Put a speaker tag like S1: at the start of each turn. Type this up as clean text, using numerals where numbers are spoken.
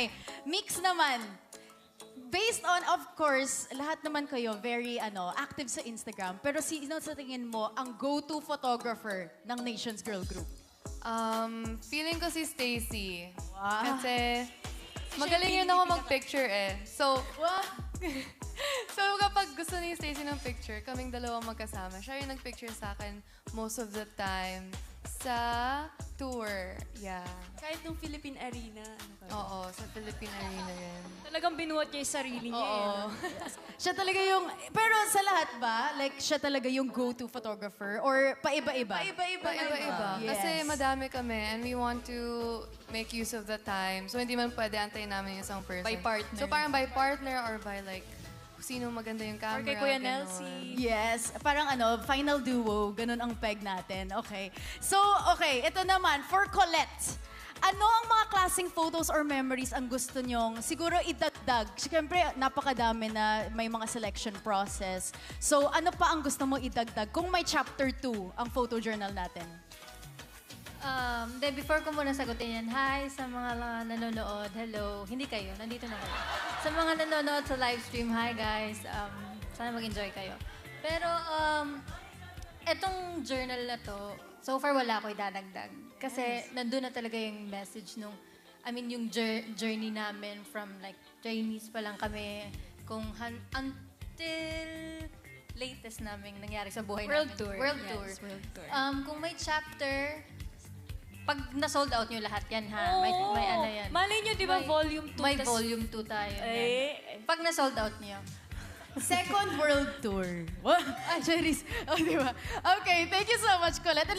S1: Okay, Mix naman. Based on, of course, lahat naman kayo very active sa Instagram. Pero sino sa tingin mo ang go-to photographer ng Nations Girl Group?
S2: Feeling ko si Stacy.
S1: Wow.
S2: Kasi magaling yun ako mag-picture eh. So, so kapag gusto ni Stacy ng picture, kaming dalawa magkasama. Siya yung nag-picture sa akin most of the time sa tour. Yeah.
S3: Kahit nung Philippine Arena.
S2: Oo, sa Philippine Arena rin.
S3: Talagang binuhat niya yung sarili niya.
S1: Oo. Siya talaga yung... Pero sa lahat ba, like, siya talaga yung go-to photographer? Or paiba-iba?
S2: Iba-iba.
S1: Yes.
S2: Kasi madami kami and we want to make use of the time. So hindi man pwede antayin namin yung isang person.
S3: By partner.
S2: So parang by partner or by like sino maganda yung camera.
S3: Or kay Kuya
S2: ganon.
S3: Nelsie.
S1: Yes. Parang final duo. Ganun ang peg natin. Okay. So, okay. Ito naman, for Colette. Ano ang mga klaseng photos or memories ang gusto nyong siguro idagdag? Siyempre, napakadami na may mga selection process. So, ano pa ang gusto mo idagdag kung may chapter 2 ang photo journal natin?
S4: Before ko muna sagutin yan, hi sa mga nanonood. Hello. Hindi kayo, nandito na kayo. Sa mga nanonood sa live stream, hi guys. Sana mag-enjoy kayo. Pero, etong journal na to, so far wala ko idadagdag. Kasi nandun na talaga yung message nung, yung journey namin from like trainees pa lang kami, until latest naming nangyari sa buhay
S3: World
S4: namin.
S3: tour.
S4: World
S3: Yes,
S4: tour.
S3: world tour.
S4: Kung may chapter, pag na-sold out nyo lahat yan, ha? May ano yan.
S3: Malay nyo, di ba, volume 2?
S4: May volume 2 tayo. Pag na-sold out nyo.
S1: Second World Tour. What? Charis. Oh, di ba? Okay, thank you so much, Colette.